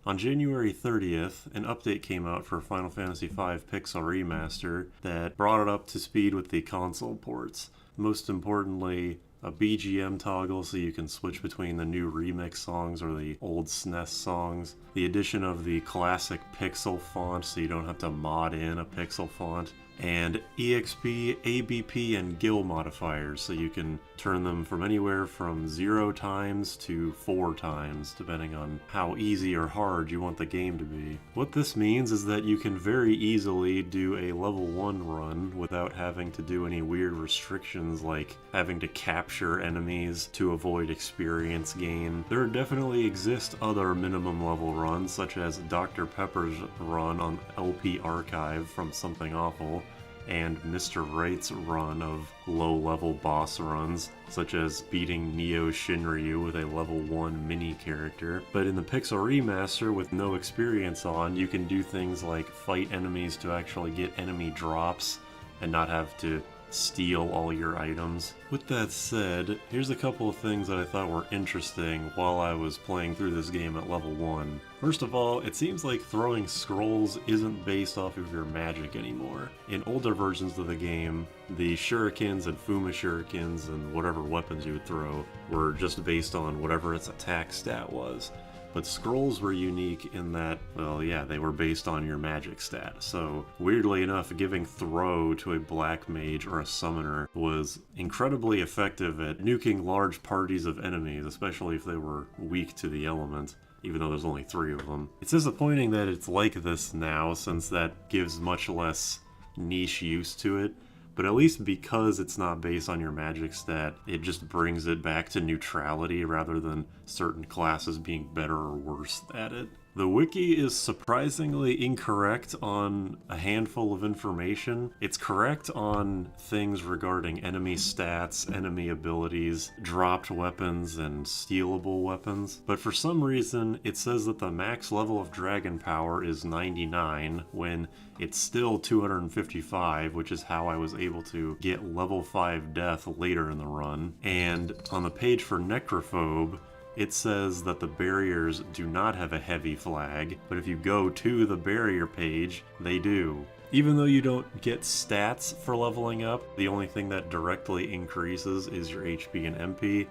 On January 30th, an update came out for Final Fantasy V Pixel Remaster that brought it up to speed with the console ports. Most importantly, a BGM toggle so you can switch between the new remix songs or the old SNES songs, the addition of the classic pixel font so you don't have to mod in a pixel font, and EXP, ABP, and GIL modifiers so you can turn them from anywhere from 0 times to 4 times, depending on how easy or hard you want the game to be. What this means is that you can very easily do a level 1 run without having to do any weird restrictions like having to capture enemies to avoid experience gain. There definitely exist other minimum level runs, such as Dr. Pepper's run on LP Archive from Something Awful, and Mr. Wright's run of low-level boss runs, such as beating Neo Shinryu with a level 1 mini character. But in the Pixel Remaster, with no experience on, you can do things like fight enemies to actually get enemy drops and not have to steal all your items. With that said, here's a couple of things that I thought were interesting while I was playing through this game at level 1. First of all, it seems like throwing scrolls isn't based off of your magic anymore. In older versions of the game, the shurikens and Fuma shurikens and whatever weapons you would throw were just based on whatever its attack stat was. But scrolls were unique in that, well, yeah, they were based on your magic stat. So, weirdly enough, giving throw to a black mage or a summoner was incredibly effective at nuking large parties of enemies, especially if they were weak to the element, even though there's only 3 of them. It's disappointing that it's like this now, since that gives much less niche use to it. But at least because it's not based on your magic stat, it just brings it back to neutrality rather than certain classes being better or worse at it. The wiki is surprisingly incorrect on a handful of information. It's correct on things regarding enemy stats, enemy abilities, dropped weapons, and stealable weapons. But for some reason, it says that the max level of dragon power is 99 when it's still 255, which is how I was able to get level 5 death later in the run. And on the page for Necrophobe, it says that the barriers do not have a heavy flag, but if you go to the barrier page, they do. Even though you don't get stats for leveling up, the only thing that directly increases is your HP and MP.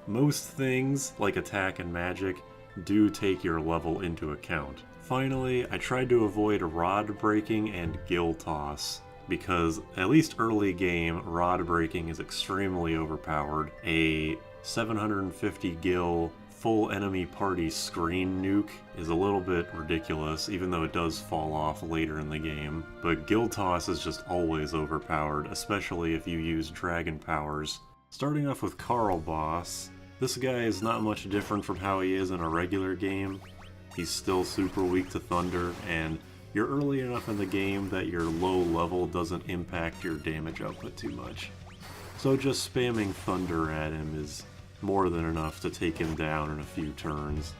Most things, like attack and magic, do take your level into account. Finally, I tried to avoid rod breaking and gill toss, because at least early game, rod breaking is extremely overpowered. A 750 gil full enemy party screen nuke is a little bit ridiculous, even though it does fall off later in the game. But Gil Toss is just always overpowered, especially if you use dragon powers. Starting off with Karlabos, this guy is not much different from how he is in a regular game. He's still super weak to thunder, and you're early enough in the game that your low level doesn't impact your damage output too much. So just spamming thunder at him is more than enough to take him down in a few turns.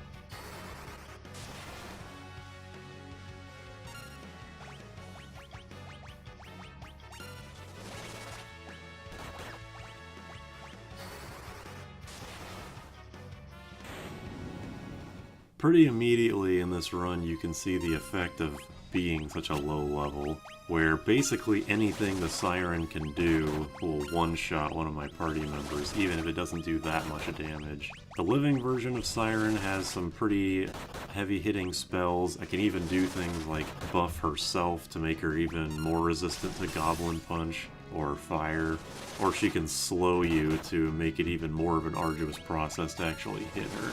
Pretty immediately in this run you can see the effect of being such a low level, where basically anything the Siren can do will one-shot one of my party members, even if it doesn't do that much damage. The living version of Siren has some pretty heavy-hitting spells. I can even do things like buff herself to make her even more resistant to Goblin Punch or fire, or she can slow you to make it even more of an arduous process to actually hit her.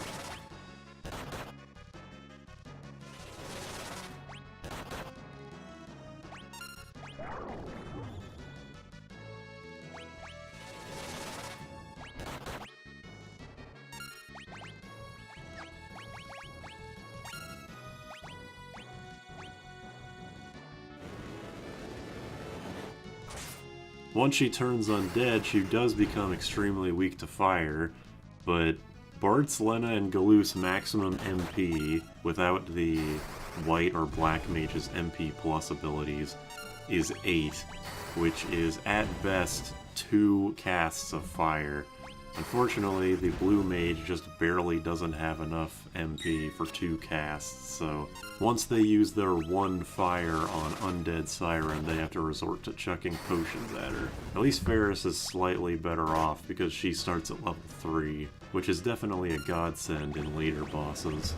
Once she turns undead, she does become extremely weak to fire, but Bart's, Lena, and Galoo's maximum MP, without the white or black mage's MP plus abilities, is 8, which is at best 2 casts of fire. Unfortunately, the blue mage just barely doesn't have enough MP for 2 casts, so once they use their 1 fire on Undead Siren, they have to resort to chucking potions at her. At least Ferris is slightly better off because she starts at level 3, which is definitely a godsend in later bosses.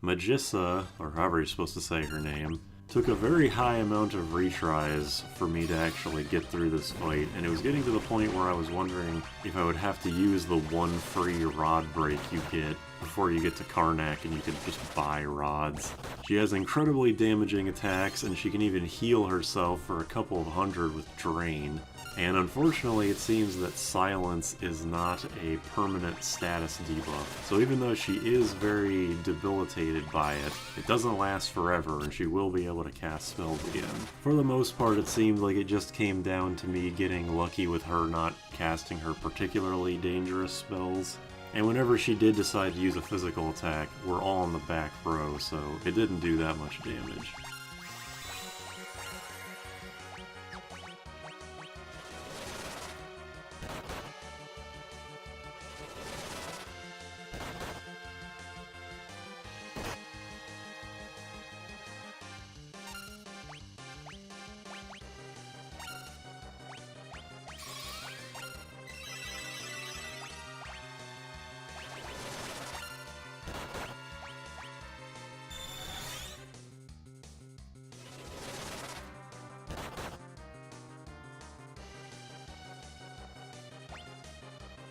Magissa, or however you're supposed to say her name, took a very high amount of retries for me to actually get through this fight, and it was getting to the point where I was wondering if I would have to use the 1 free rod break you get before you get to Karnak and you can just buy rods. She has incredibly damaging attacks, and she can even heal herself for a couple of hundred with Drain. And unfortunately, it seems that Silence is not a permanent status debuff. So even though she is very debilitated by it, it doesn't last forever, and she will be able to cast spells again. For the most part, it seemed like it just came down to me getting lucky with her not casting her particularly dangerous spells. And whenever she did decide to use a physical attack, we're all in the back row, so it didn't do that much damage.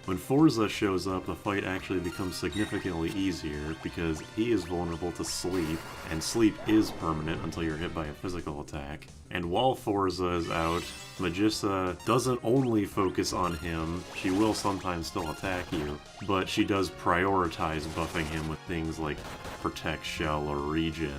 When Forza shows up, the fight actually becomes significantly easier because he is vulnerable to sleep, and sleep is permanent until you're hit by a physical attack. And while Forza is out, Magissa doesn't only focus on him, she will sometimes still attack you, but she does prioritize buffing him with things like Protect Shell or Regen.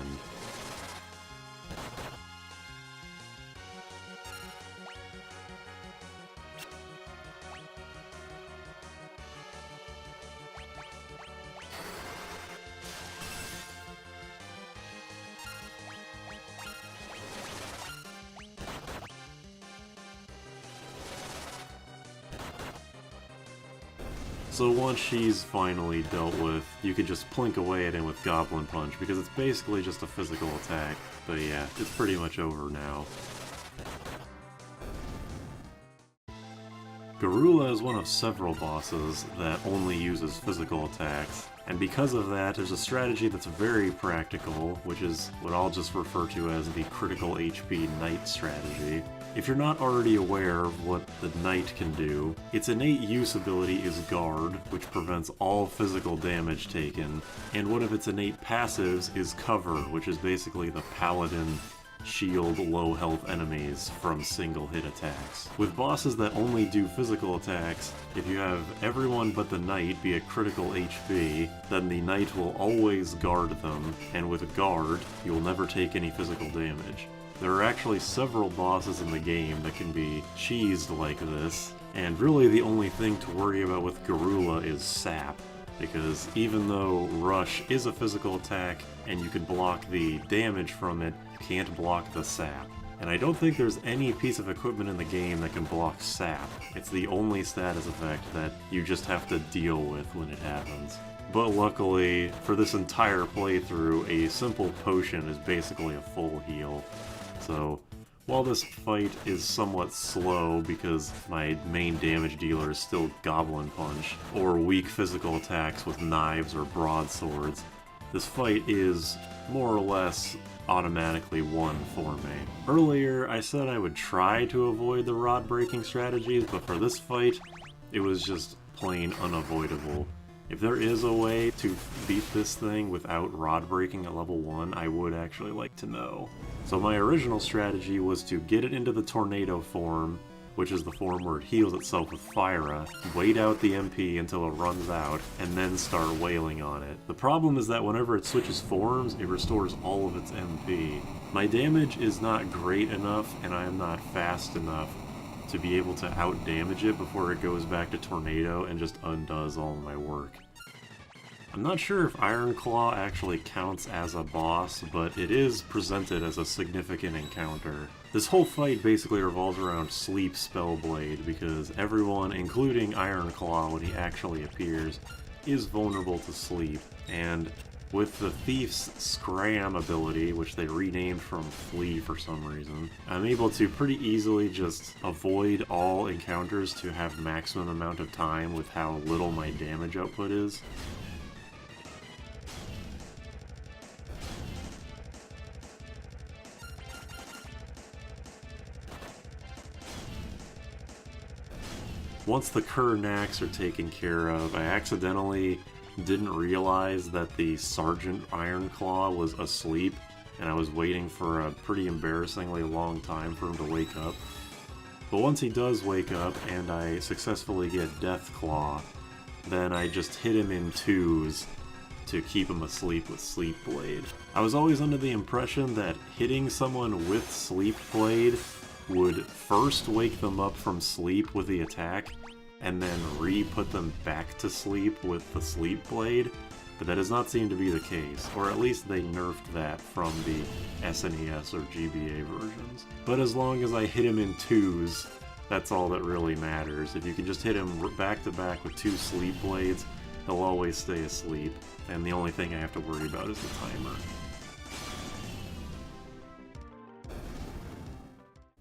So once she's finally dealt with, you can just plink away at him with Goblin Punch, because it's basically just a physical attack. But yeah, it's pretty much over now. Garula is one of several bosses that only uses physical attacks, and because of that, there's a strategy that's very practical, which is what I'll just refer to as the critical HP Knight strategy. If you're not already aware of what the Knight can do, its innate use ability is Guard, which prevents all physical damage taken, and one of its innate passives is Cover, which is basically the Paladin shield low health enemies from single hit attacks. With bosses that only do physical attacks, if you have everyone but the Knight be at critical HP, then the Knight will always guard them, and with Guard, you will never take any physical damage. There are actually several bosses in the game that can be cheesed like this, and really the only thing to worry about with Garula is Sap, because even though Rush is a physical attack and you can block the damage from it, you can't block the Sap. And I don't think there's any piece of equipment in the game that can block Sap. It's the only status effect that you just have to deal with when it happens. But luckily, for this entire playthrough, a simple potion is basically a full heal. So, while this fight is somewhat slow because my main damage dealer is still Goblin Punch, or weak physical attacks with knives or broadswords, this fight is more or less automatically won for me. Earlier, I said I would try to avoid the rod breaking strategies, but for this fight, it was just plain unavoidable. If there is a way to beat this thing without rod breaking at level 1, I would actually like to know. So my original strategy was to get it into the tornado form, which is the form where it heals itself with Fyra, wait out the MP until it runs out, and then start wailing on it. The problem is that whenever it switches forms, it restores all of its MP. My damage is not great enough, and I am not fast enough to be able to out-damage it before it goes back to Tornado and just undoes all my work. I'm not sure if Iron Claw actually counts as a boss, but it is presented as a significant encounter. This whole fight basically revolves around Sleep Spellblade, because everyone, including Iron Claw when he actually appears, is vulnerable to sleep, and with the Thief's Scram ability, which they renamed from Flee for some reason, I'm able to pretty easily just avoid all encounters to have maximum amount of time with how little my damage output is. Once the Kernaks are taken care of, I accidentally didn't realize that the Sergeant Ironclaw was asleep, and I was waiting for a pretty embarrassingly long time for him to wake up. But once he does wake up, and I successfully get Deathclaw, then I just hit him in twos to keep him asleep with Sleep Blade. I was always under the impression that hitting someone with Sleep Blade would first wake them up from sleep with the attack, and then re-put them back to sleep with the Sleep Blade, but that does not seem to be the case, or at least they nerfed that from the SNES or GBA versions. But as long as I hit him in twos, that's all that really matters. If you can just hit him back to back with two Sleep Blades, he'll always stay asleep, and the only thing I have to worry about is the timer.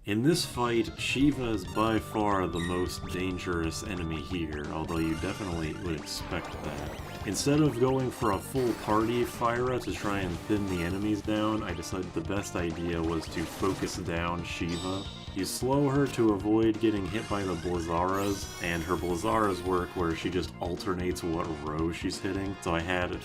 In this fight, Shiva is by far the most dangerous enemy here, although you definitely would expect that. Instead of going for a full party Fyra to try and thin the enemies down, I decided the best idea was to focus down Shiva. You slow her to avoid getting hit by the Blizzaras, and her Blizzaras work where she just alternates what row she's hitting. So I had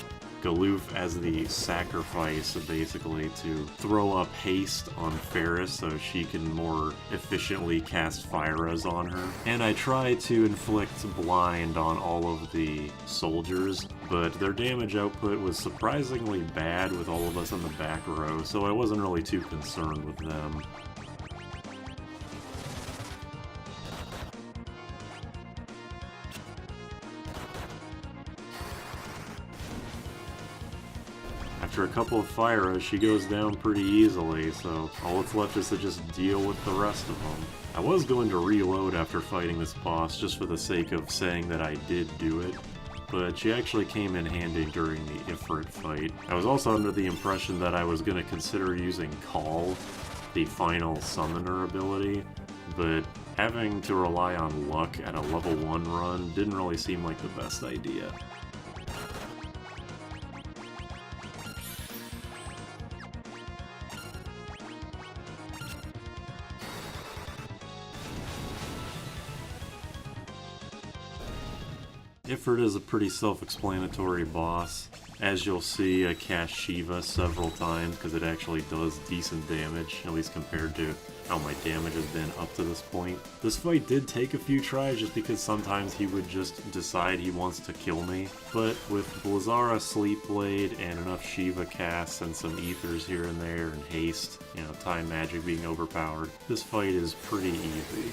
Galoof as the sacrifice, basically, to throw up haste on Ferris so she can more efficiently cast Fyras on her. And I try to inflict blind on all of the soldiers, but their damage output was surprisingly bad with all of us in the back row, so I wasn't really too concerned with them. After a couple of Fyras, she goes down pretty easily, so all that's left is to just deal with the rest of them. I was going to reload after fighting this boss just for the sake of saying that I did do it, but she actually came in handy during the Ifrit fight. I was also under the impression that I was going to consider using Call, the final summoner ability, but having to rely on luck at a level 1 run didn't really seem like the best idea. Ifrit is a pretty self-explanatory boss. As you'll see, I cast Shiva several times because it actually does decent damage, at least compared to how my damage has been up to this point. This fight did take a few tries just because sometimes he would just decide he wants to kill me, but with Blizzara Sleep Blade and enough Shiva casts and some ethers here and there and haste, time magic being overpowered, this fight is pretty easy.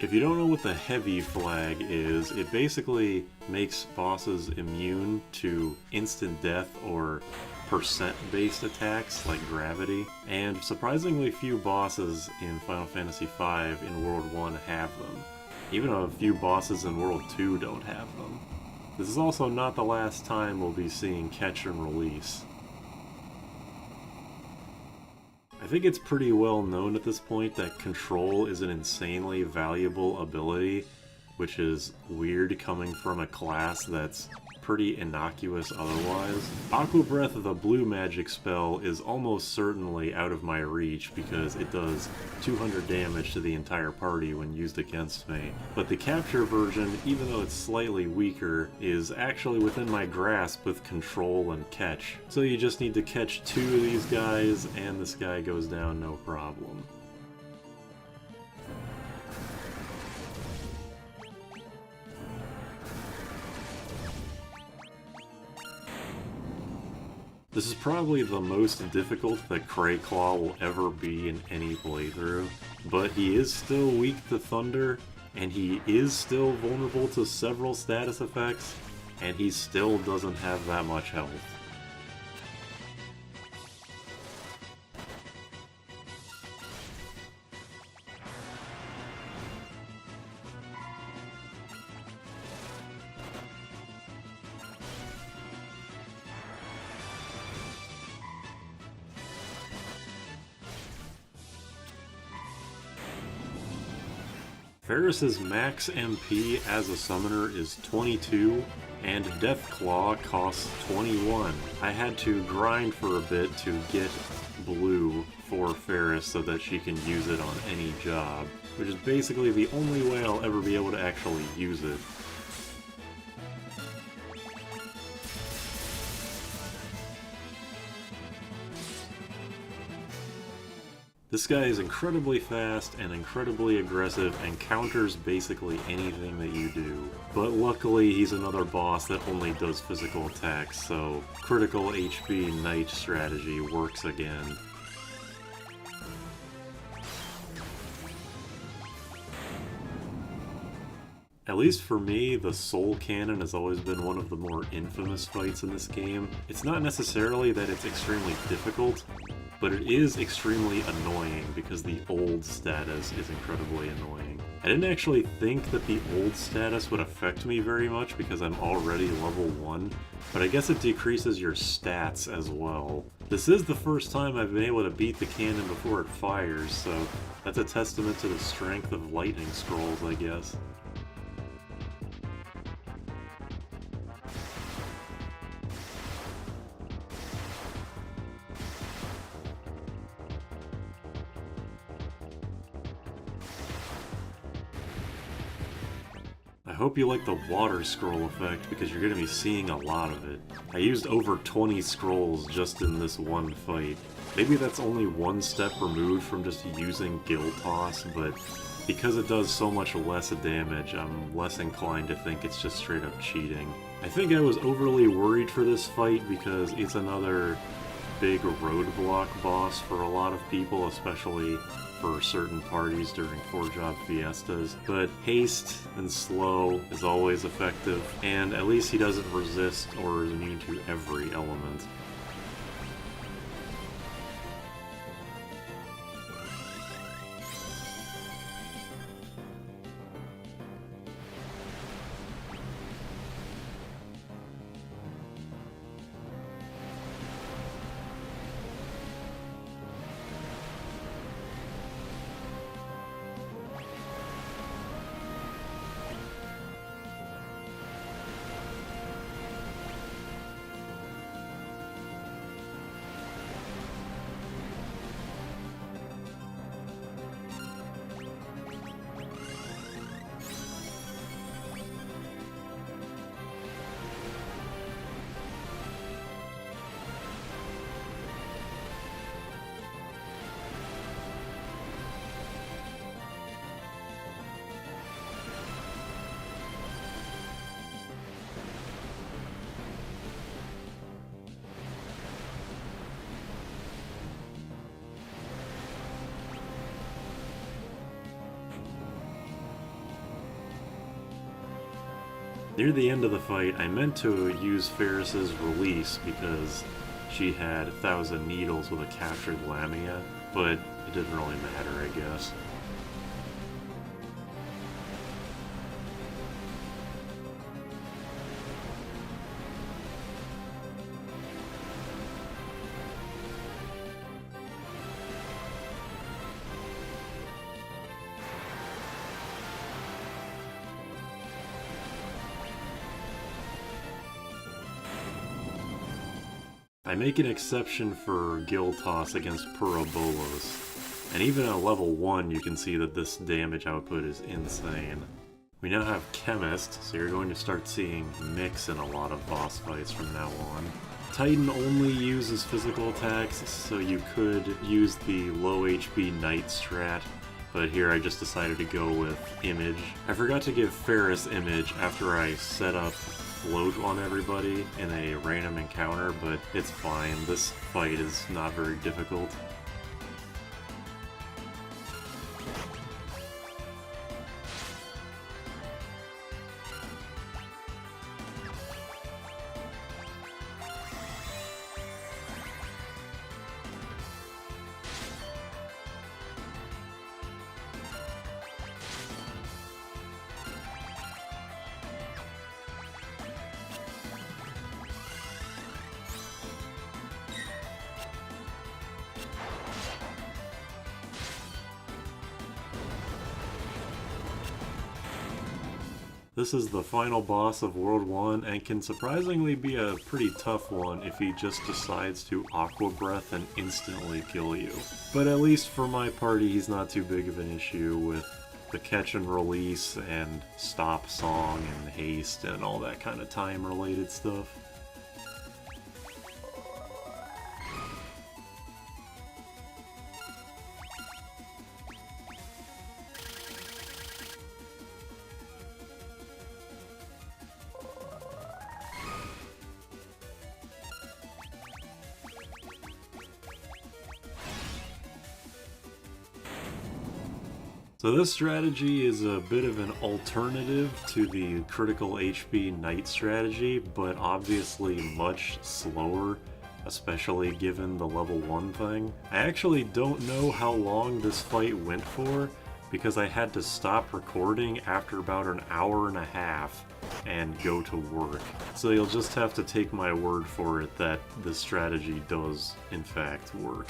If you don't know what the heavy flag is, it basically makes bosses immune to instant death or percent-based attacks like gravity, and surprisingly few bosses in Final Fantasy V in World 1 have them. Even a few bosses in World 2 don't have them. This is also not the last time we'll be seeing Catch and Release. I think it's pretty well known at this point that Control is an insanely valuable ability, which is weird coming from a class that's pretty innocuous otherwise. Aqua Breath of the blue magic spell is almost certainly out of my reach because it does 200 damage to the entire party when used against me. But the capture version, even though it's slightly weaker, is actually within my grasp with control and catch. So you just need to catch 2 of these guys and this guy goes down no problem. This is probably the most difficult that Cray Claw will ever be in any playthrough, but he is still weak to thunder, and he is still vulnerable to several status effects, and he still doesn't have that much health. Ferris's max MP as a summoner is 22, and Deathclaw costs 21. I had to grind for a bit to get blue for Ferris so that she can use it on any job, which is basically the only way I'll ever be able to actually use it. This guy is incredibly fast and incredibly aggressive and counters basically anything that you do. But luckily he's another boss that only does physical attacks, so critical HP knight strategy works again. At least for me, the Soul Cannon has always been one of the more infamous fights in this game. It's not necessarily that it's extremely difficult, but it is extremely annoying because the old status is incredibly annoying. I didn't actually think that the old status would affect me very much because I'm already level 1, but I guess it decreases your stats as well. This is the first time I've been able to beat the cannon before it fires, so that's a testament to the strength of lightning scrolls, I guess. I hope you like the water scroll effect because you're going to be seeing a lot of it. I used over 20 scrolls just in this one fight. Maybe that's only one step removed from just using Guild Toss, but because it does so much less damage, I'm less inclined to think it's just straight up cheating. I think I was overly worried for this fight because it's another big roadblock boss for a lot of people, especially for certain parties during 4-job fiestas, but haste and slow is always effective, and at least he doesn't resist or is immune to every element. Near the end of the fight, I meant to use Ferris's release because she had 1,000 needles with a captured Lamia, but it didn't really matter, I guess. I make an exception for Guild Toss against Purobolos, and even at level 1 you can see that this damage output is insane. We now have Chemist, so you're going to start seeing Mix in a lot of boss fights from now on. Titan only uses physical attacks, so you could use the low HP Knight strat, but here I just decided to go with Image. I forgot to give Ferris Image after I set up Float on everybody in a random encounter, but it's fine. This fight is not very difficult. This is the final boss of World 1 and can surprisingly be a pretty tough one if he just decides to Aqua Breath and instantly kill you. But at least for my party he's not too big of an issue with the catch and release and stop song and haste and all that kind of time related stuff. So this strategy is a bit of an alternative to the critical HP Knight strategy, but obviously much slower, especially given the level 1 thing. I actually don't know how long this fight went for, because I had to stop recording after about an hour and a half and go to work. So you'll just have to take my word for it that this strategy does, in fact, work.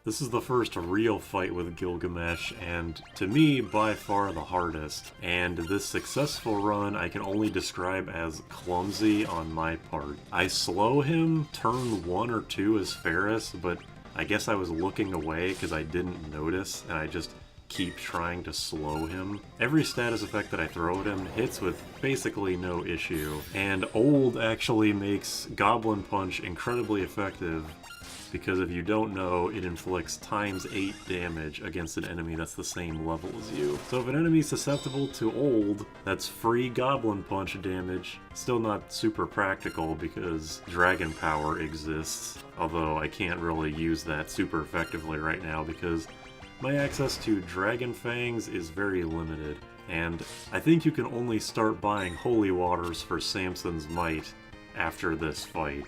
This is the first real fight with Gilgamesh, and to me, by far the hardest. And this successful run I can only describe as clumsy on my part. I slow him turn 1 or 2 as Ferris, but I guess I was looking away because I didn't notice, and I just keep trying to slow him. Every status effect that I throw at him hits with basically no issue, and Old actually makes Goblin Punch incredibly effective, because if you don't know, it inflicts ×8 damage against an enemy that's the same level as you. So if an enemy's susceptible to Old, that's free Goblin Punch damage. Still not super practical because Dragon Power exists, although I can't really use that super effectively right now because my access to Dragon Fangs is very limited, and I think you can only start buying Holy Waters for Samson's Might after this fight.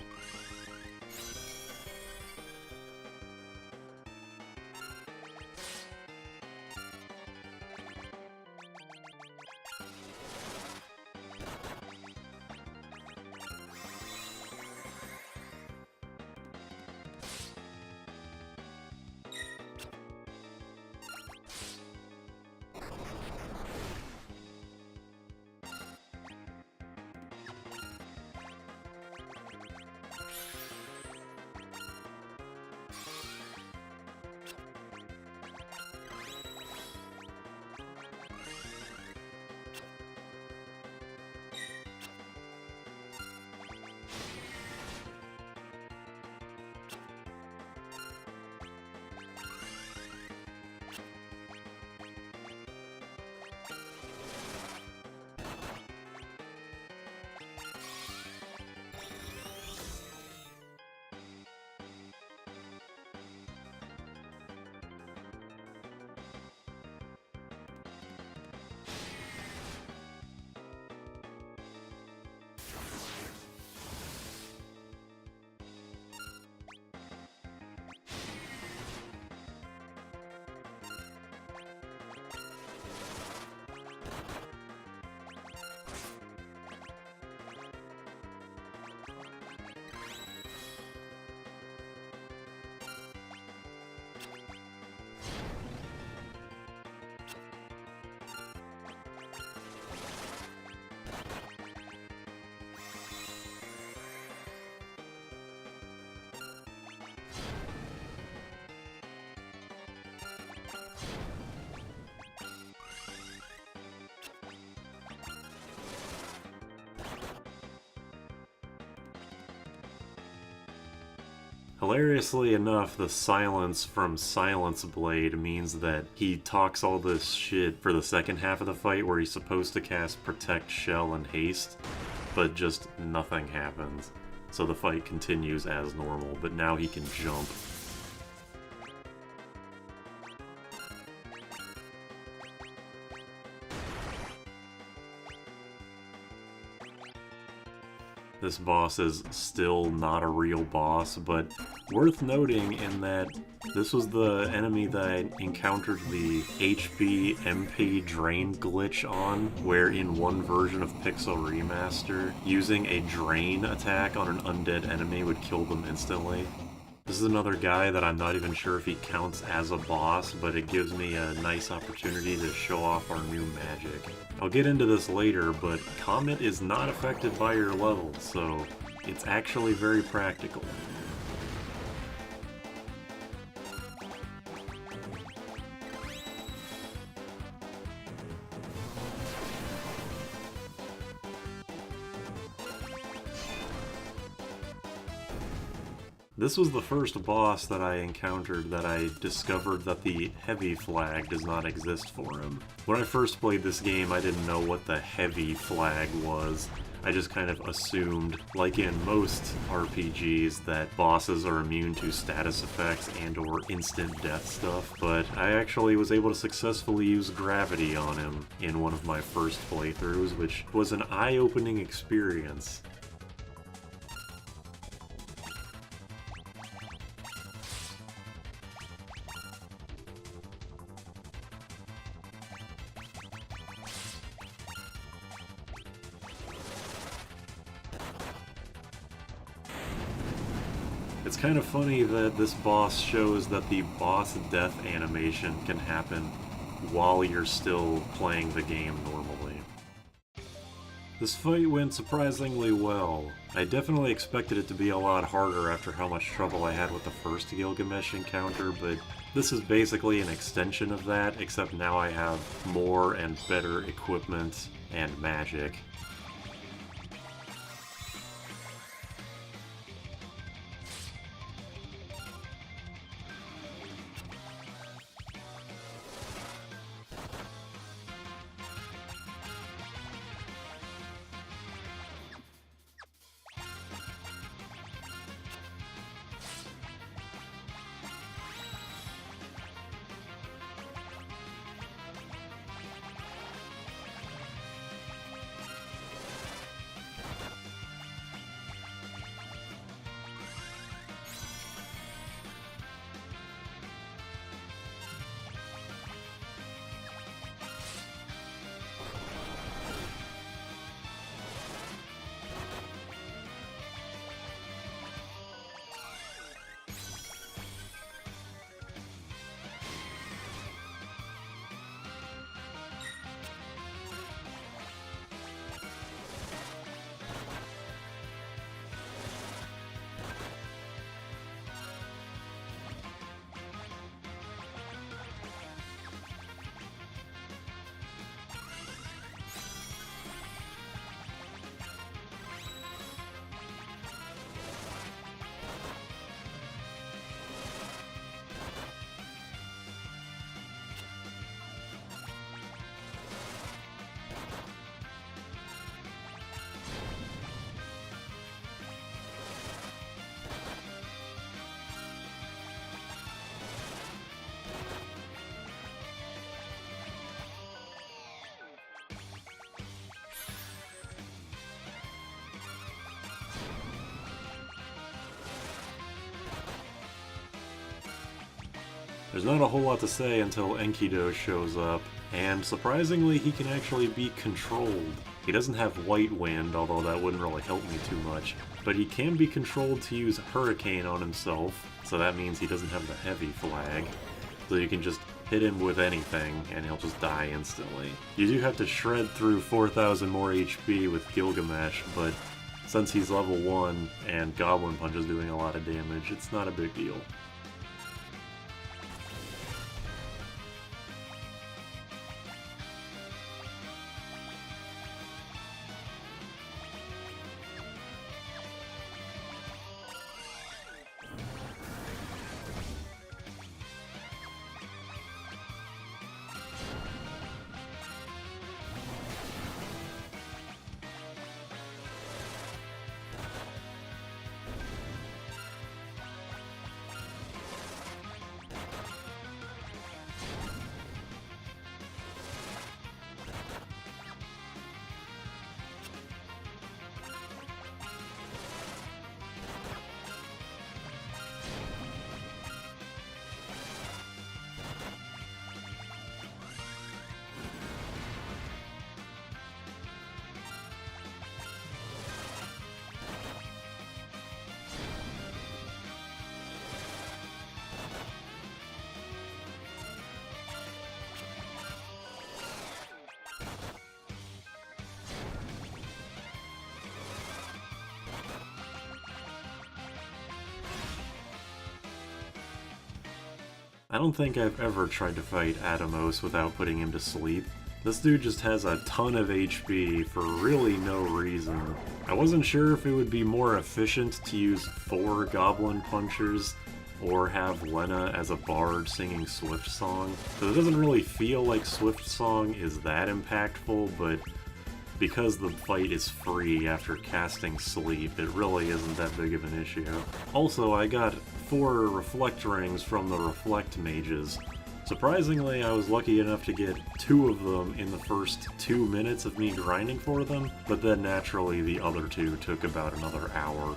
Hilariously enough, the silence from Silence Blade means that he talks all this shit for the second half of the fight where he's supposed to cast Protect, Shell, and Haste, but just nothing happens. So the fight continues as normal, but now he can jump. This boss is still not a real boss, but worth noting in that this was the enemy that I encountered the HP MP drain glitch on, where in one version of Pixel Remaster, using a drain attack on an undead enemy would kill them instantly. This is another guy that I'm not even sure if he counts as a boss, but it gives me a nice opportunity to show off our new magic. I'll get into this later, but Comet is not affected by your level, so it's actually very practical. This was the first boss that I encountered that I discovered that the heavy flag does not exist for him. When I first played this game, I didn't know what the heavy flag was. I just kind of assumed, like in most RPGs, that bosses are immune to status effects and or instant death stuff, but I actually was able to successfully use gravity on him in one of my first playthroughs, which was an eye-opening experience. It's kind of funny that this boss shows that the boss death animation can happen while you're still playing the game normally. This fight went surprisingly well. I definitely expected it to be a lot harder after how much trouble I had with the first Gilgamesh encounter, but this is basically an extension of that, except now I have more and better equipment and magic. There's not a whole lot to say until Enkidu shows up, and surprisingly he can actually be controlled. He doesn't have White Wind, although that wouldn't really help me too much, but he can be controlled to use Hurricane on himself, so that means he doesn't have the heavy flag. So you can just hit him with anything, and he'll just die instantly. You do have to shred through 4,000 more HP with Gilgamesh, but since he's level 1 and Goblin Punch is doing a lot of damage, it's not a big deal. I don't think I've ever tried to fight Atomos without putting him to sleep. This dude just has a ton of HP for really no reason. I wasn't sure if it would be more efficient to use 4 Goblin Punchers or have Lena as a bard singing Swift Song, because it doesn't really feel like Swift Song is that impactful, but because the fight is free after casting Sleep, it really isn't that big of an issue. Also, I got 4 Reflect Rings from the Reflect Mages. Surprisingly, I was lucky enough to get 2 of them in the first 2 minutes of me grinding for them, but then naturally the other 2 took about another hour.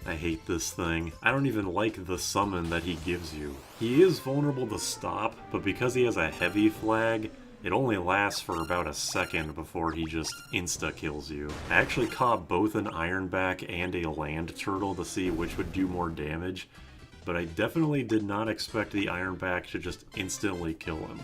I hate this thing. I don't even like the summon that he gives you. He is vulnerable to stop, but because he has a heavy flag, it only lasts for about a second before he just insta-kills you. I actually caught both an Ironback and a Land Turtle to see which would do more damage, but I definitely did not expect the Ironback to just instantly kill him.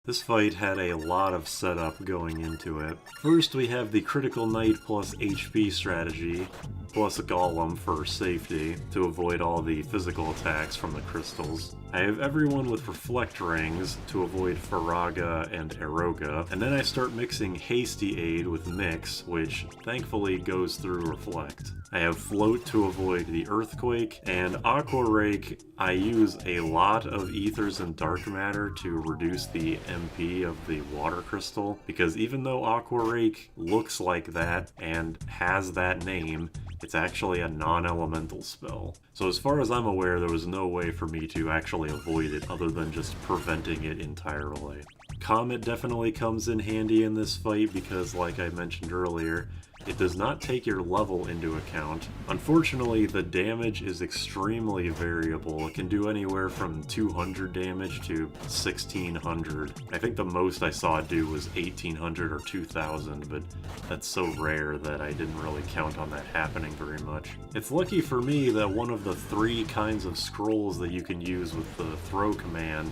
This fight had a lot of setup going into it. First, we have the Critical Knight plus HP strategy, plus a Golem for safety, to avoid all the physical attacks from the crystals. I have everyone with Reflect Rings to avoid Faraga and Eroga, and then I start mixing Hasty Aid with Mix, which thankfully goes through Reflect. I have Float to avoid the Earthquake, and Aqua Rake I use a lot of Ethers and Dark Matter to reduce the MP of the Water Crystal, because even though Aqua Rake looks like that and has that name, it's actually a non-elemental spell. So as far as I'm aware, there was no way for me to actually avoid it other than just preventing it entirely. Comet definitely comes in handy in this fight because, like I mentioned earlier, it does not take your level into account. Unfortunately, the damage is extremely variable. It can do anywhere from 200 damage to 1600. I think the most I saw it do was 1800 or 2000, but that's so rare that I didn't really count on that happening very much. It's lucky for me that one of the 3 kinds of scrolls that you can use with the throw command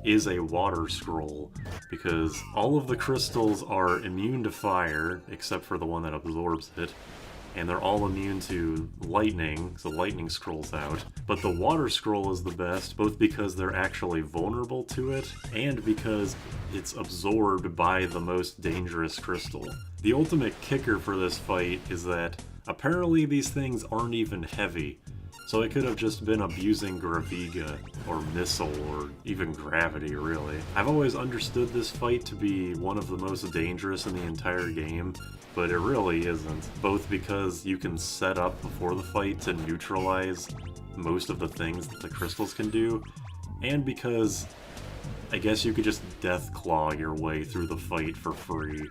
is a water scroll, because all of the crystals are immune to fire, except for the one that absorbs it, and they're all immune to lightning, so lightning scrolls out. But the water scroll is the best, both because they're actually vulnerable to it, and because it's absorbed by the most dangerous crystal. The ultimate kicker for this fight is that apparently these things aren't even heavy. So it could have just been abusing Graviga, or Missile, or even Gravity, really. I've always understood this fight to be one of the most dangerous in the entire game, but it really isn't. Both because you can set up before the fight to neutralize most of the things that the crystals can do, and because I guess you could just Death Claw your way through the fight for free.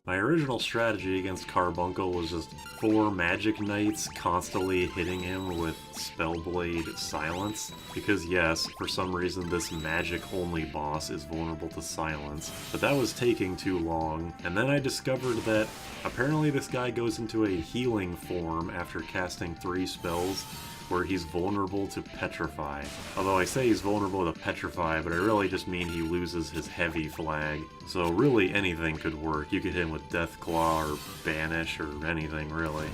My original strategy against Carbuncle was just 4 Magic Knights constantly hitting him with Spellblade Silence, because yes, for some reason this magic-only boss is vulnerable to silence, but that was taking too long, and then I discovered that apparently this guy goes into a healing form after casting 3 spells, where he's vulnerable to Petrify. Although I say he's vulnerable to Petrify, but I really just mean he loses his heavy flag. So really anything could work. You could hit him with Death Claw or Banish or anything, really.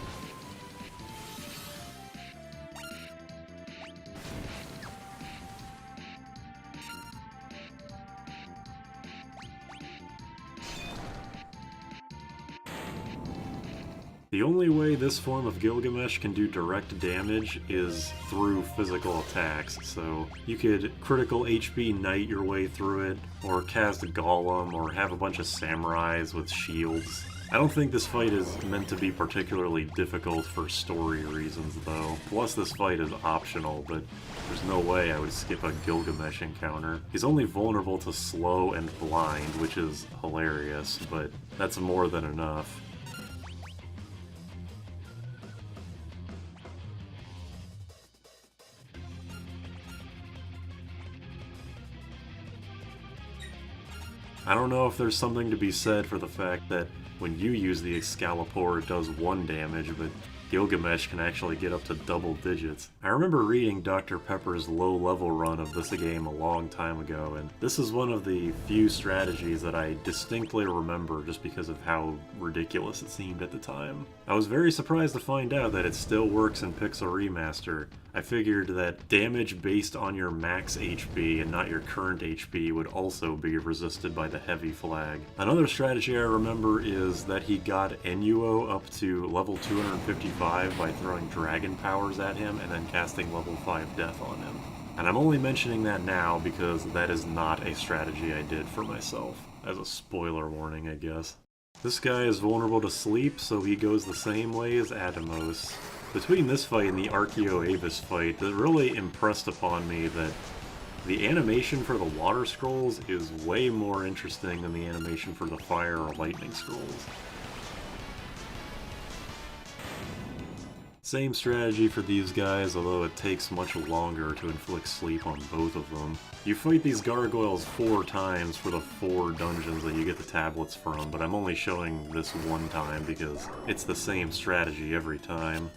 The only way this form of Gilgamesh can do direct damage is through physical attacks, so you could critical HP Knight your way through it, or cast a Golem, or have a bunch of Samurais with shields. I don't think this fight is meant to be particularly difficult for story reasons, though. Plus this fight is optional, but there's no way I would skip a Gilgamesh encounter. He's only vulnerable to slow and blind, which is hilarious, but that's more than enough. I don't know if there's something to be said for the fact that when you use the Excalibur it does 1 damage, but Gilgamesh can actually get up to double digits. I remember reading Dr. Pepper's low-level run of this game a long time ago, and this is one of the few strategies that I distinctly remember just because of how ridiculous it seemed at the time. I was very surprised to find out that it still works in Pixel Remaster. I figured that damage based on your max HP and not your current HP would also be resisted by the heavy flag. Another strategy I remember is that he got Enuo up to level 255 by throwing dragon powers at him and then casting level 5 death on him. And I'm only mentioning that now because that is not a strategy I did for myself. As a spoiler warning, I guess. This guy is vulnerable to sleep, so he goes the same way as Atomos. Between this fight and the Archeoaevis fight, it really impressed upon me that the animation for the water scrolls is way more interesting than the animation for the fire or lightning scrolls. Same strategy for these guys, although it takes much longer to inflict sleep on both of them. You fight these gargoyles 4 times for the 4 dungeons that you get the tablets from, but I'm only showing this 1 time because it's the same strategy every time.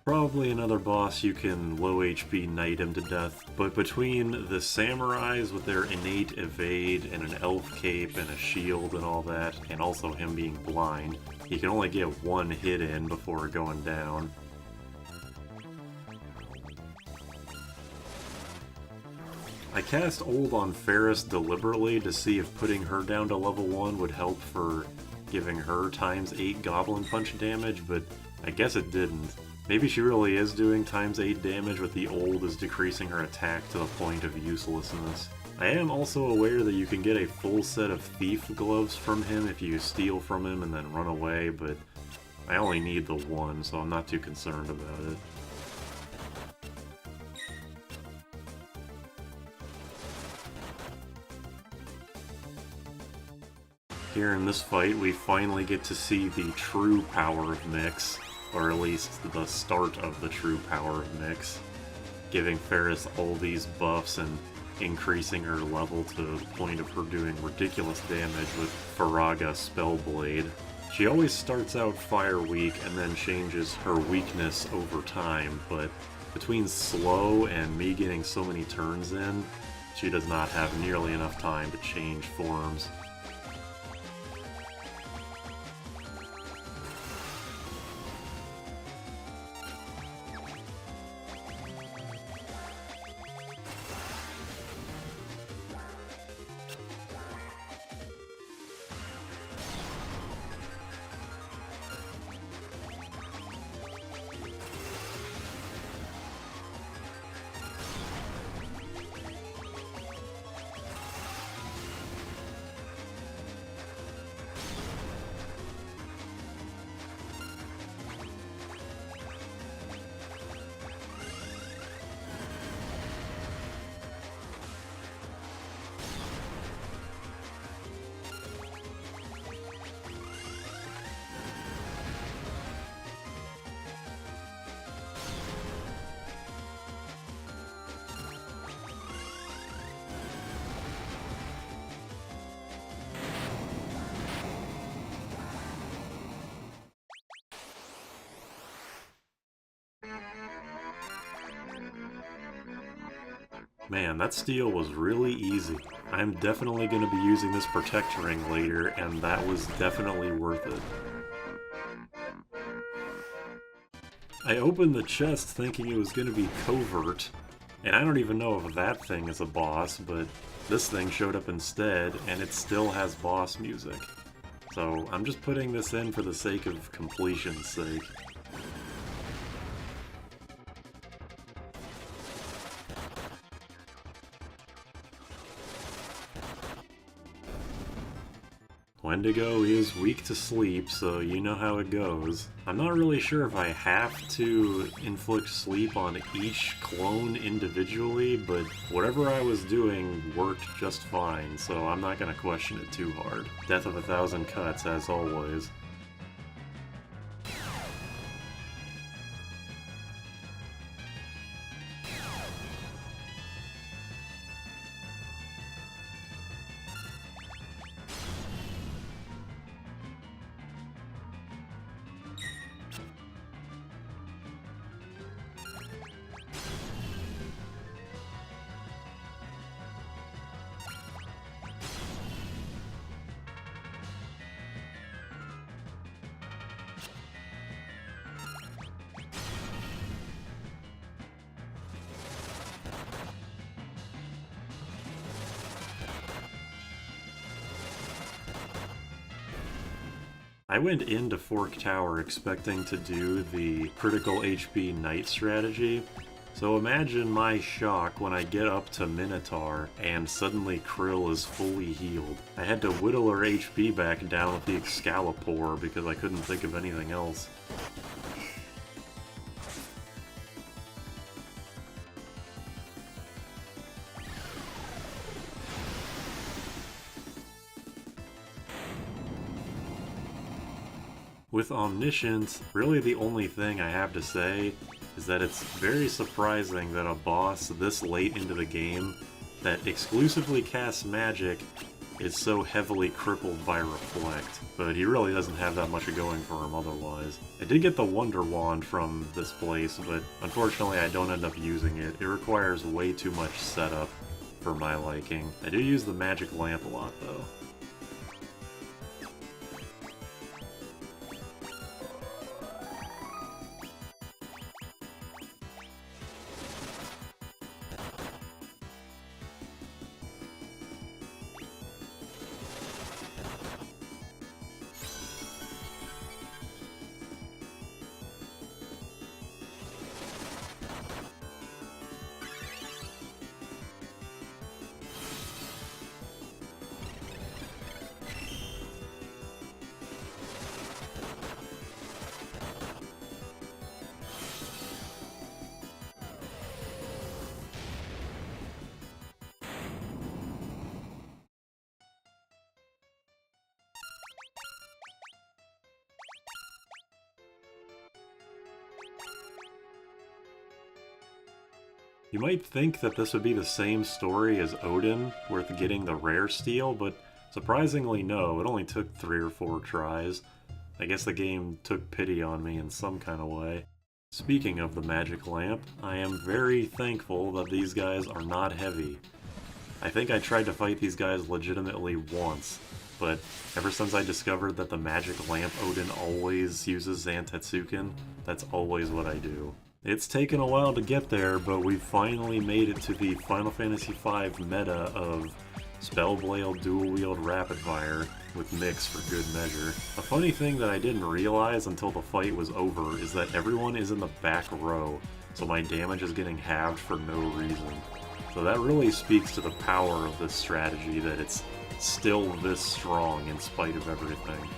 Probably another boss you can low HP knight him to death, but between the samurais with their innate evade and an elf cape and a shield and all that, and also him being blind, he can only get 1 hit in before going down. I cast Old on Ferris deliberately to see if putting her down to level 1 would help for giving her ×8 Goblin Punch damage, but I guess it didn't. Maybe she really is doing ×8 damage, but the Old is decreasing her attack to the point of uselessness. I am also aware that you can get a full set of Thief Gloves from him if you steal from him and then run away, but I only need the 1, so I'm not too concerned about it. Here in this fight, we finally get to see the true power of Nyx. Or at least the start of the true power of Nyx, giving Ferris all these buffs and increasing her level to the point of her doing ridiculous damage with Faraga Spellblade. She always starts out fire weak and then changes her weakness over time, but between slow and me getting so many turns in, she does not have nearly enough time to change forms. Man, that steal was really easy. I'm definitely going to be using this Protect Ring later, and that was definitely worth it. I opened the chest thinking it was going to be Covert, and I don't even know if that thing is a boss, but this thing showed up instead, and it still has boss music. So I'm just putting this in for the sake of completion's sake. Wendigo is weak to sleep, so you know how it goes. I'm not really sure if I have to inflict sleep on each clone individually, but whatever I was doing worked just fine, so I'm not gonna question it too hard. Death of 1,000 cuts, as always. I went into Fork Tower expecting to do the critical HP Knight strategy, so imagine my shock when I get up to Minotaur and suddenly Krill is fully healed. I had to whittle her HP back down with the Excalibur because I couldn't think of anything else. With Omniscient, really the only thing I have to say is that it's very surprising that a boss this late into the game that exclusively casts magic is so heavily crippled by Reflect, but he really doesn't have that much going for him otherwise. I did get the Wonder Wand from this place, but unfortunately I don't end up using it. It requires way too much setup for my liking. I do use the Magic Lamp a lot though. You might think that this would be the same story as Odin, worth getting the rare steel, but surprisingly no, it only took 3 or 4 tries. I guess the game took pity on me in some kind of way. Speaking of the magic lamp, I am very thankful that these guys are not heavy. I think I tried to fight these guys legitimately once, but ever since I discovered that the magic lamp Odin always uses Zantetsuken, that's always what I do. It's taken a while to get there, but we've finally made it to the Final Fantasy V meta of Spellblade dual-wield rapid fire with Mix for good measure. A funny thing that I didn't realize until the fight was over is that everyone is in the back row, so my damage is getting halved for no reason. So that really speaks to the power of this strategy, that it's still this strong in spite of everything.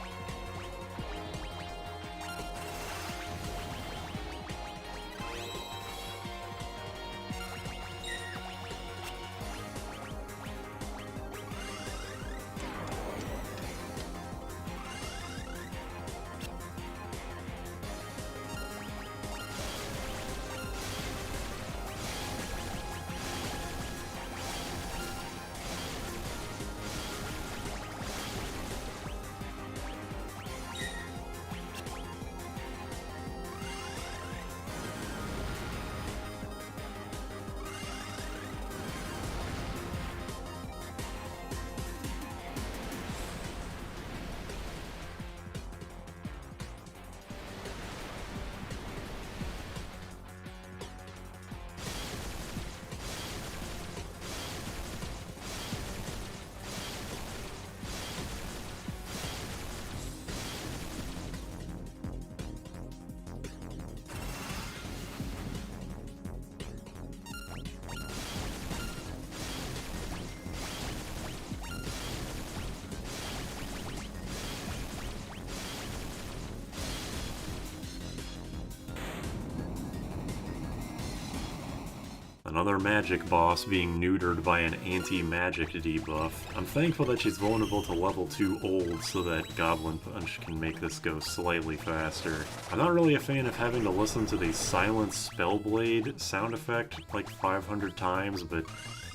Another magic boss being neutered by an anti-magic debuff. I'm thankful that she's vulnerable to level 2 old so that Goblin Punch can make this go slightly faster. I'm not really a fan of having to listen to the Silent Spellblade sound effect like 500 times, but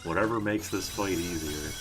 whatever makes this fight easier.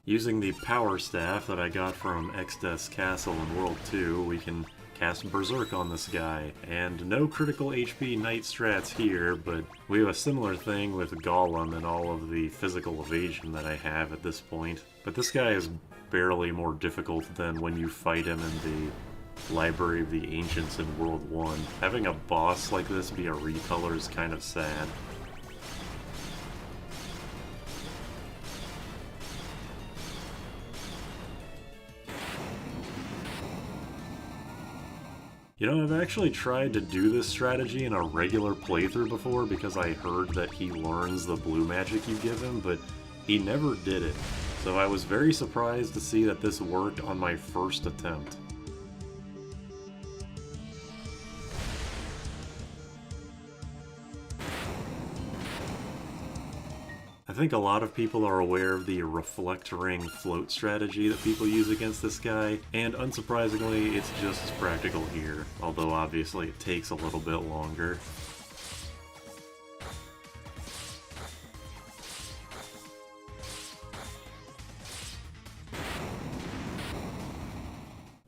Using the Power Staff that I got from Exdeath's Castle in World 2, we can cast Berserk on this guy. And no critical HP Knight strats here, but we have a similar thing with Golem and all of the physical evasion that I have at this point. But this guy is barely more difficult than when you fight him in the Library of the Ancients in World 1. Having a boss like this be a recolor is kind of sad. You know, I've actually tried to do this strategy in a regular playthrough before because I heard that he learns the blue magic you give him, but he never did it. So I was very surprised to see that this worked on my first attempt. I think a lot of people are aware of the Reflect Ring float strategy that people use against this guy, and unsurprisingly, it's just as practical here, although obviously it takes a little bit longer.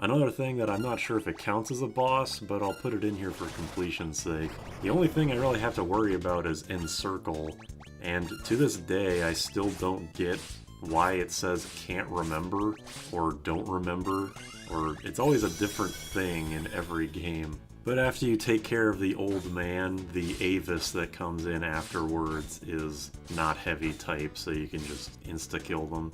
Another thing that I'm not sure if it counts as a boss, but I'll put it in here for completion's sake. The only thing I really have to worry about is Encircle. And to this day, I still don't get why it says can't remember, or don't remember, or it's always a different thing in every game. But after you take care of the old man, the Avis that comes in afterwards is not heavy type, so you can just insta-kill them.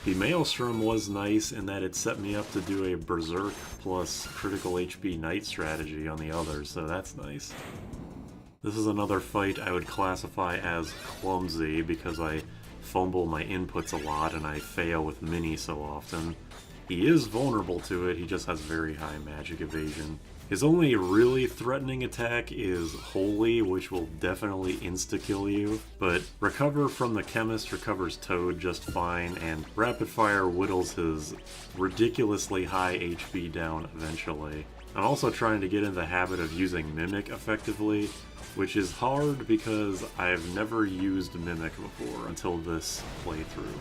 The Maelstrom was nice in that it set me up to do a Berserk plus critical HP Knight strategy on the others, so that's nice. This is another fight I would classify as clumsy because I fumble my inputs a lot and I fail with Mini so often. He is vulnerable to it, he just has very high magic evasion. His only really threatening attack is Holy, which will definitely insta-kill you, but Recover from the Chemist recovers Toad just fine, and Rapid Fire whittles his ridiculously high HP down eventually. I'm also trying to get in the habit of using Mimic effectively, which is hard because I've never used Mimic before until this playthrough.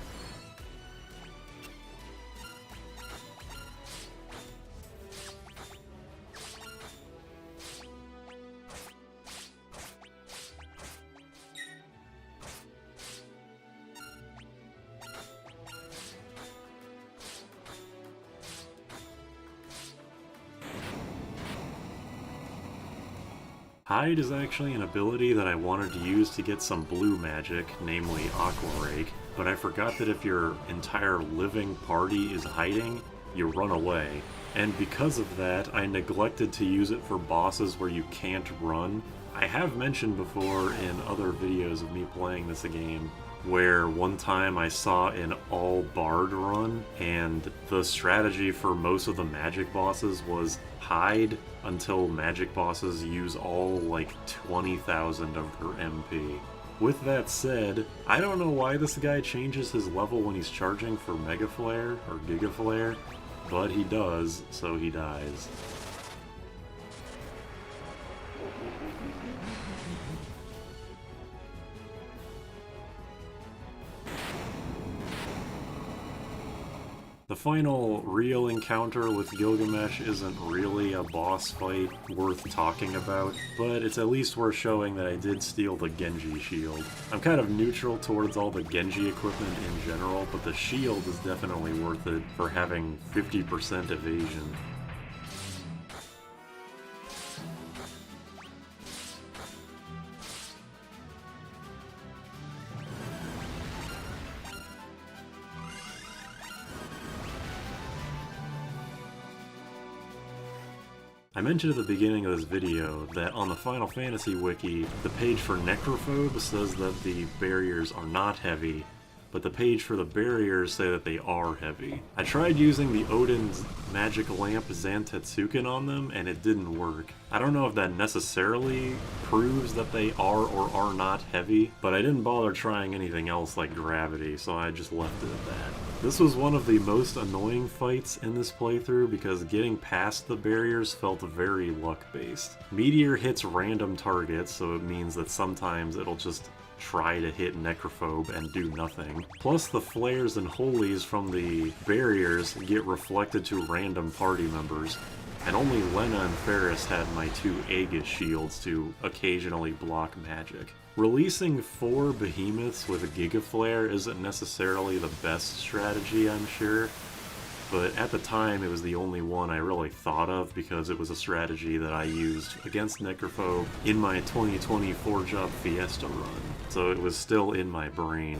Hide is actually an ability that I wanted to use to get some blue magic, namely Aqua Rake, but I forgot that if your entire living party is hiding, you run away. And because of that, I neglected to use it for bosses where you can't run. I have mentioned before in other videos of me playing this game where one time I saw an all bard run, and the strategy for most of the magic bosses was hide until magic bosses use all like 20,000 of their MP. With that said, I don't know why this guy changes his level when he's charging for Mega Flare or Giga Flare, but he does, so he dies. The final real encounter with Gilgamesh isn't really a boss fight worth talking about, but it's at least worth showing that I did steal the Genji shield. I'm kind of neutral towards all the Genji equipment in general, but the shield is definitely worth it for having 50% evasion. I mentioned at the beginning of this video that on the Final Fantasy wiki, the page for Necrophobe says that the barriers are not heavy, but the page for the barriers say that they are heavy. I tried using the Odin's magic lamp Zantetsuken on them, and it didn't work. I don't know if that necessarily proves that they are or are not heavy, but I didn't bother trying anything else like gravity, so I just left it at that. This was one of the most annoying fights in this playthrough because getting past the barriers felt very luck-based. Meteor hits random targets, so it means that sometimes it'll just try to hit Necrophobe and do nothing. Plus the flares and holies from the barriers get reflected to random party members, and only Lena and Ferris had my two Aegis shields to occasionally block magic. Releasing 4 behemoths with a Giga Flare isn't necessarily the best strategy, I'm sure, but at the time it was the only one I really thought of because it was a strategy that I used against Necrophobe in my 2020 4-Job Fiesta run, so it was still in my brain.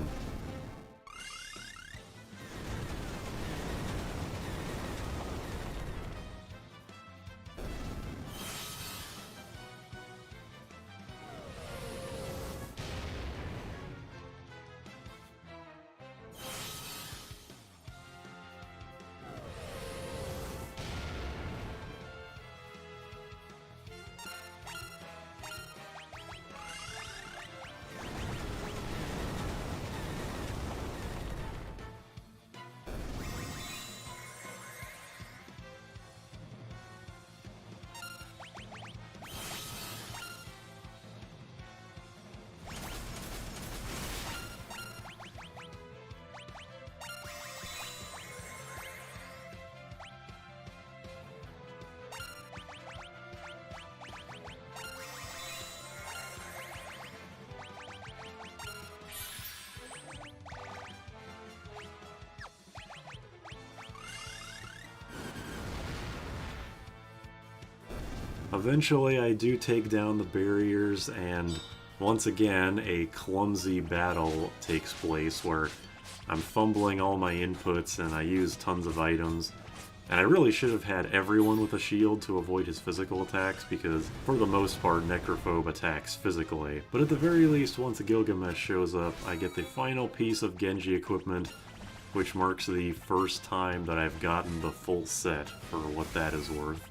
Eventually I do take down the barriers, and once again a clumsy battle takes place where I'm fumbling all my inputs and I use tons of items. And I really should have had everyone with a shield to avoid his physical attacks because, for the most part, Necrophobe attacks physically. But at the very least, once Gilgamesh shows up, I get the final piece of Genji equipment, which marks the first time that I've gotten the full set for what that is worth.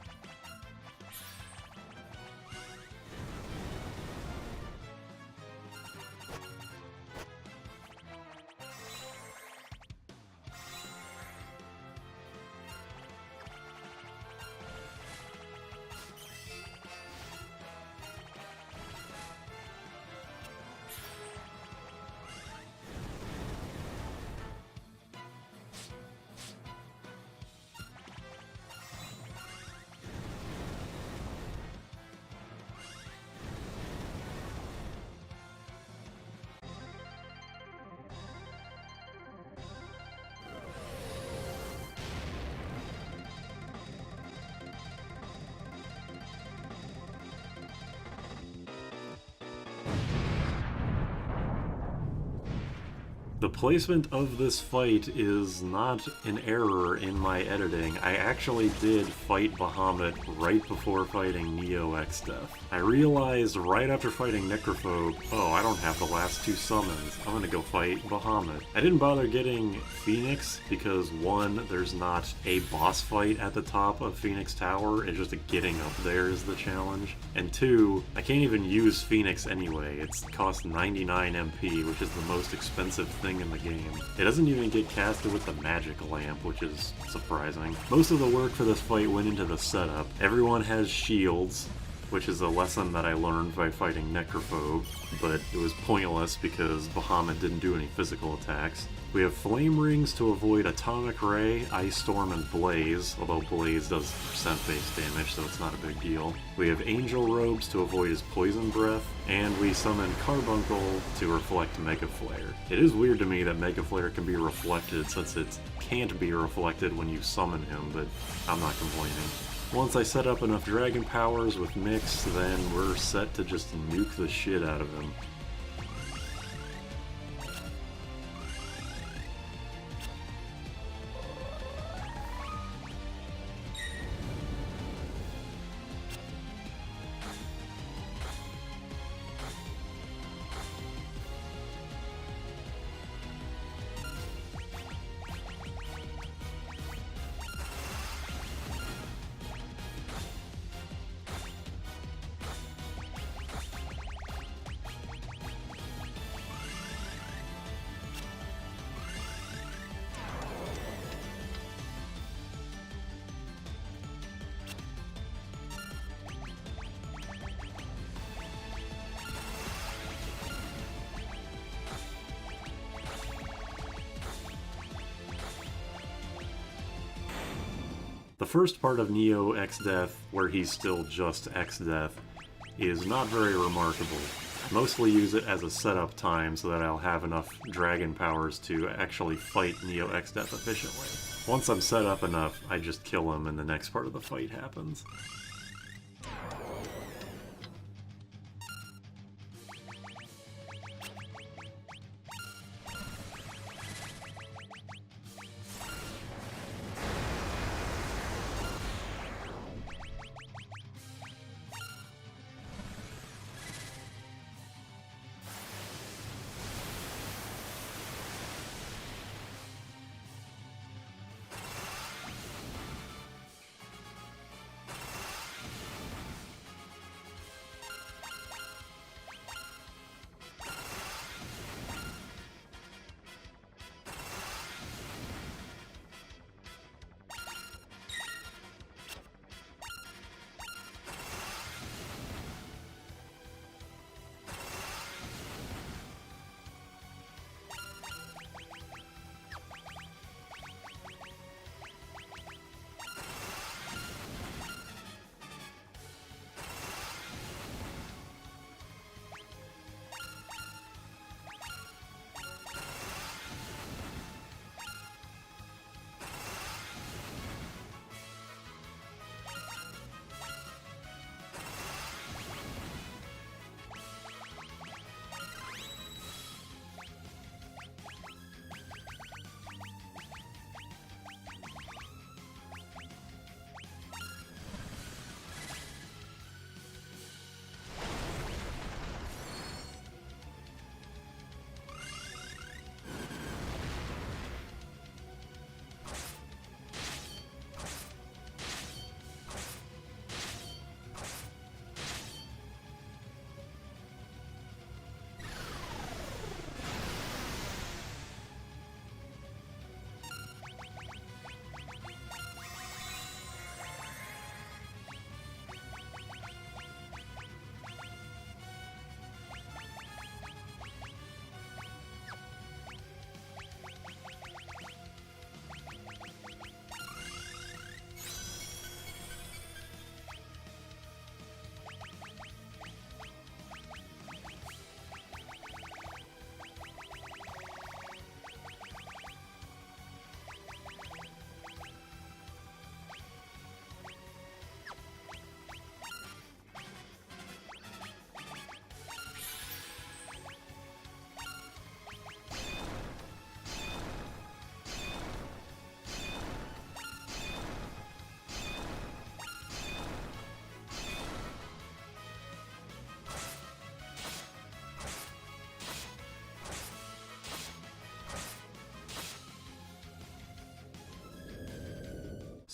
The placement of this fight is not an error in my editing. I actually did fight Bahamut right before fighting Neo Exdeath. I realized right after fighting Necrophobe, oh, I don't have the last 2 summons. I'm gonna go fight Bahamut. I didn't bother getting Phoenix because 1, there's not a boss fight at the top of Phoenix Tower, it's just getting up there is the challenge. And 2, I can't even use Phoenix anyway. It costs 99 MP, which is the most expensive thing in the game. It doesn't even get casted with the magic lamp, which is surprising. Most of the work for this fight went into the setup. Everyone has shields, which is a lesson that I learned by fighting Necrophobe, but it was pointless because Bahamut didn't do any physical attacks. We have Flame Rings to avoid Atomic Ray, Ice Storm, and Blaze, although Blaze does percent-based damage, so it's not a big deal. We have Angel Robes to avoid his Poison Breath, and we summon Carbuncle to reflect Mega Flare. It is weird to me that Mega Flare can be reflected since it can't be reflected when you summon him, but I'm not complaining. Once I set up enough dragon powers with Nyx, then we're set to just nuke the shit out of him. The first part of Neo Exdeath, where he's still just Exdeath, is not very remarkable. I mostly use it as a setup time so that I'll have enough dragon powers to actually fight Neo Exdeath efficiently. Once I'm set up enough, I just kill him and the next part of the fight happens.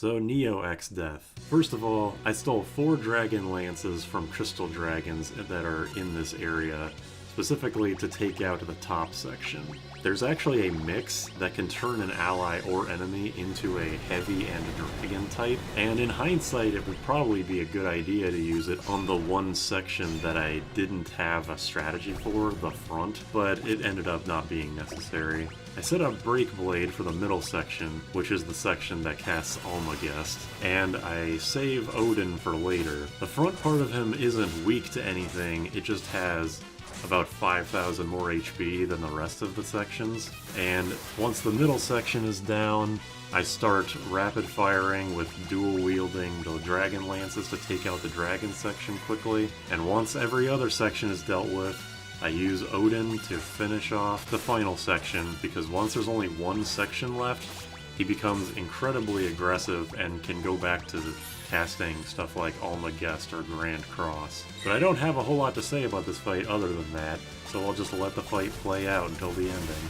So Neo Exdeath. First of all, I stole 4 Dragon Lances from Crystal Dragons that are in this area, specifically to take out the top section. There's actually a mix that can turn an ally or enemy into a heavy and dragon type, and in hindsight it would probably be a good idea to use it on the one section that I didn't have a strategy for, the front, but it ended up not being necessary. I set up Break Blade for the middle section, which is the section that casts Almagest, and I save Odin for later. The front part of him isn't weak to anything, it just has about 5,000 more HP than the rest of the sections, and once the middle section is down, I start rapid firing with dual wielding the Dragon Lances to take out the dragon section quickly, and once every other section is dealt with, I use Odin to finish off the final section, because once there's only one section left, he becomes incredibly aggressive and can go back to casting stuff like Almagest or Grand Cross. But I don't have a whole lot to say about this fight other than that, so I'll just let the fight play out until the ending.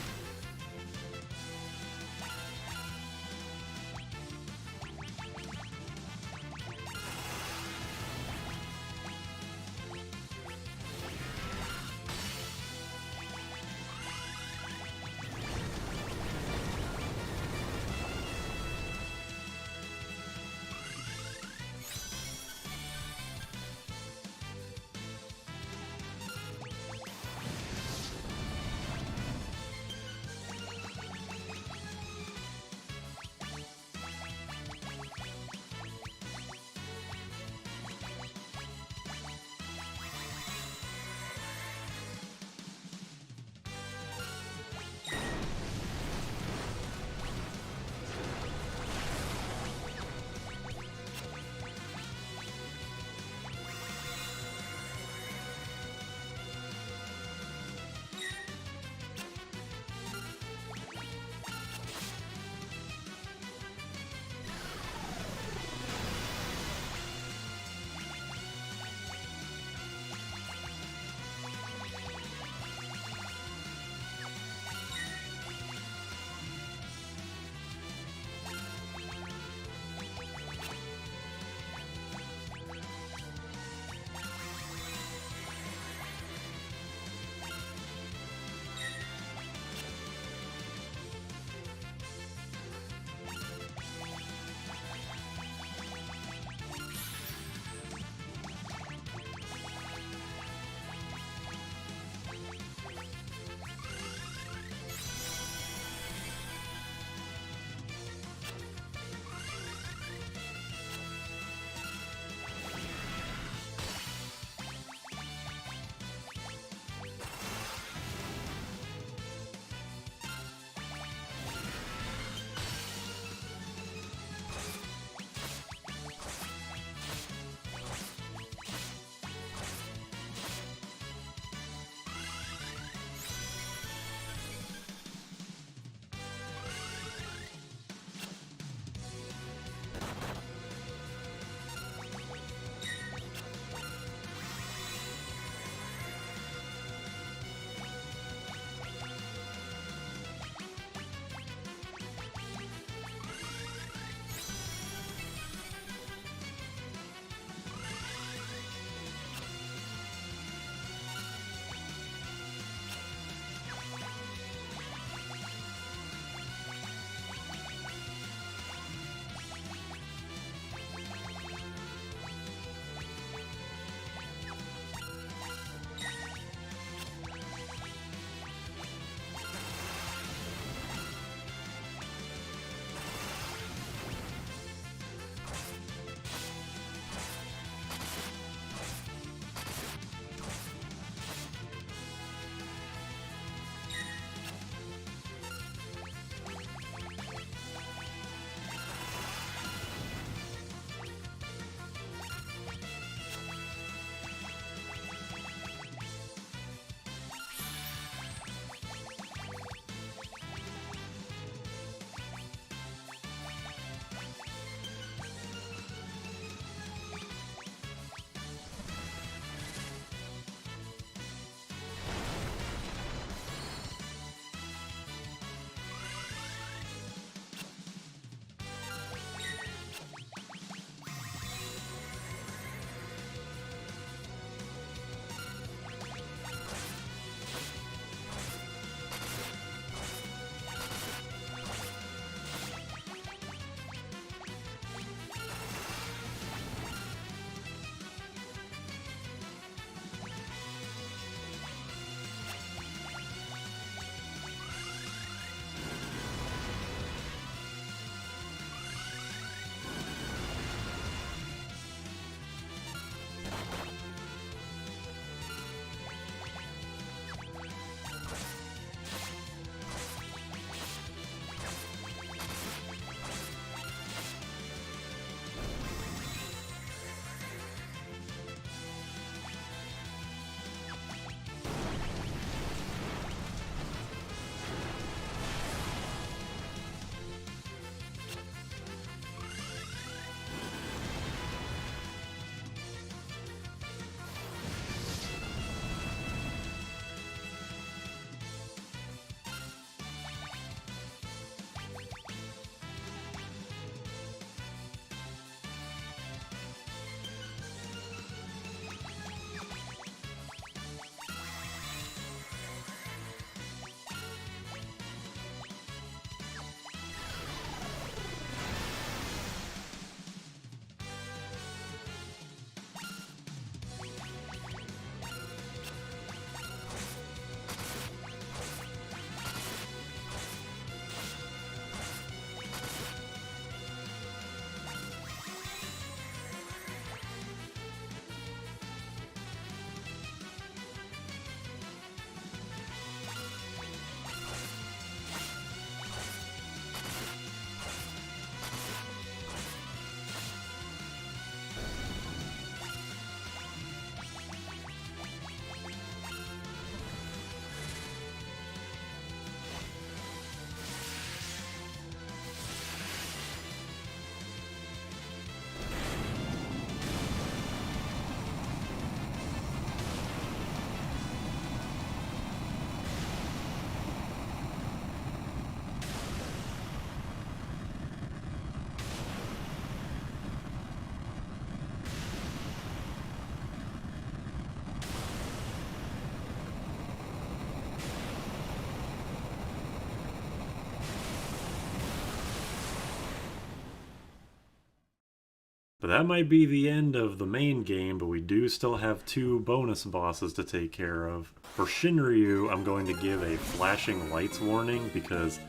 But that might be the end of the main game, but we do still have 2 bonus bosses to take care of. For Shinryu, I'm going to give a flashing lights warning because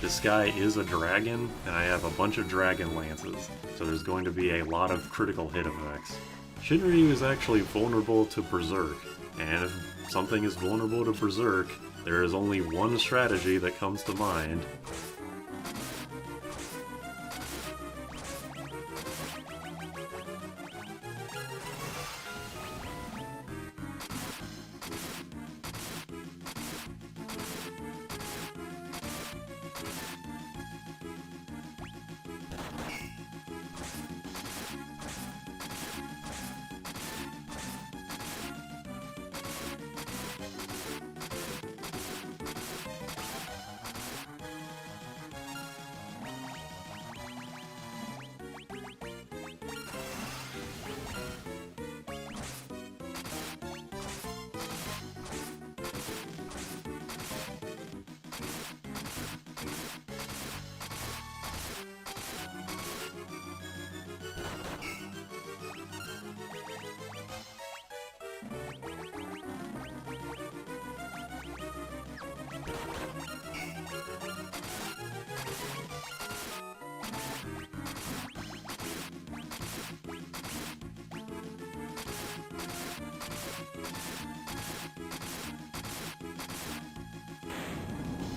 this guy is a dragon, and I have a bunch of dragon lances, so there's going to be a lot of critical hit effects. Shinryu is actually vulnerable to Berserk, and if something is vulnerable to Berserk, there is only one strategy that comes to mind.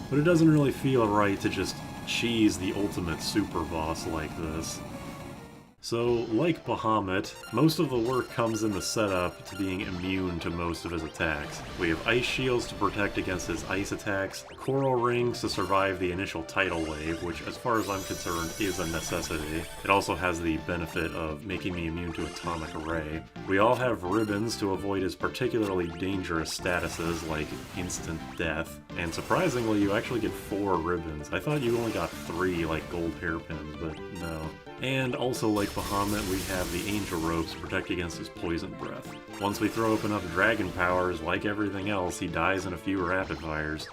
But it doesn't really feel right to just cheese the ultimate super boss like this. So, like Bahamut, most of the work comes in the setup to being immune to most of his attacks. We have ice shields to protect against his ice attacks, coral rings to survive the initial tidal wave, which as far as I'm concerned is a necessity. It also has the benefit of making me immune to atomic ray. We all have ribbons to avoid his particularly dangerous statuses like instant death, and surprisingly you actually get 4 ribbons. I thought you only got 3 like gold hairpins, but no. And also like Bahamut, we have the Angel Robes to protect against his poison breath. Once we throw up enough dragon powers, like everything else, he dies in a few rapid fires.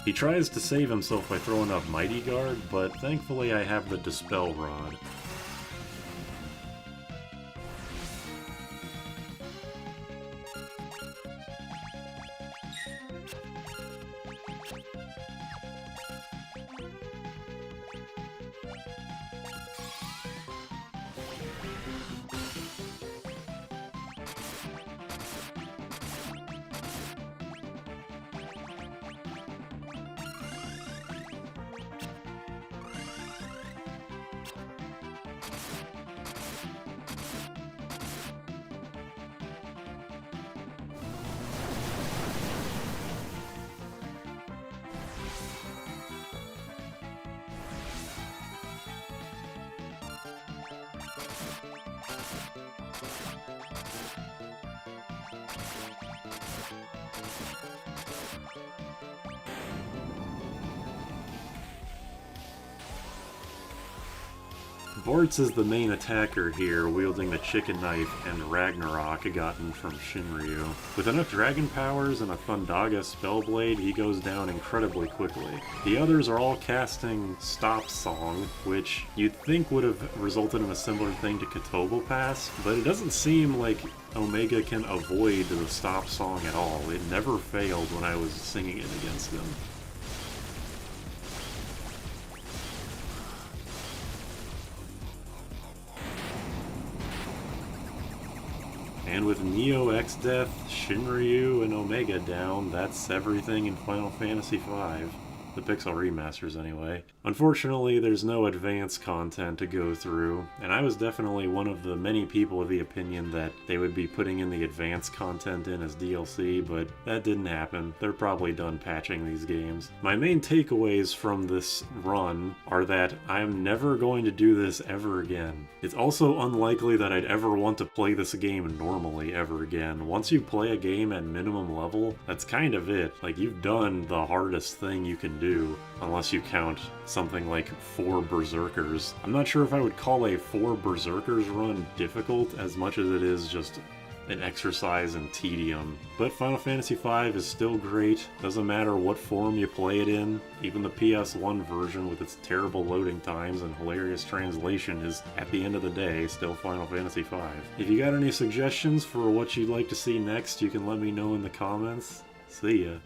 He tries to save himself by throwing up Mighty Guard, but thankfully I have the Dispel Rod. Vortz is the main attacker here, wielding the Chicken Knife and Ragnarok gotten from Shinryu. With enough dragon powers and a Thundaga Spellblade, he goes down incredibly quickly. The others are all casting Stop Song, which you'd think would have resulted in a similar thing to Catoblepas, but it doesn't seem like Omega can avoid the Stop Song at all. It never failed when I was singing it against him. And with Neo, Exdeath, Shinryu, and Omega down, that's everything in Final Fantasy V. the Pixel remasters anyway. Unfortunately, there's no advanced content to go through, and I was definitely one of the many people of the opinion that they would be putting in the advanced content in as DLC, but that didn't happen. They're probably done patching these games. My main takeaways from this run are that I'm never going to do this ever again. It's also unlikely that I'd ever want to play this game normally ever again. Once you play a game at minimum level, that's kind of it. Like, you've done the hardest thing you can do, unless you count something like 4 Berserkers. I'm not sure if I would call a 4 Berserkers run difficult as much as it is just an exercise in tedium. But Final Fantasy V is still great. Doesn't matter what form you play it in. Even the PS1 version with its terrible loading times and hilarious translation is, at the end of the day, still Final Fantasy V. If you got any suggestions for what you'd like to see next, you can let me know in the comments. See ya.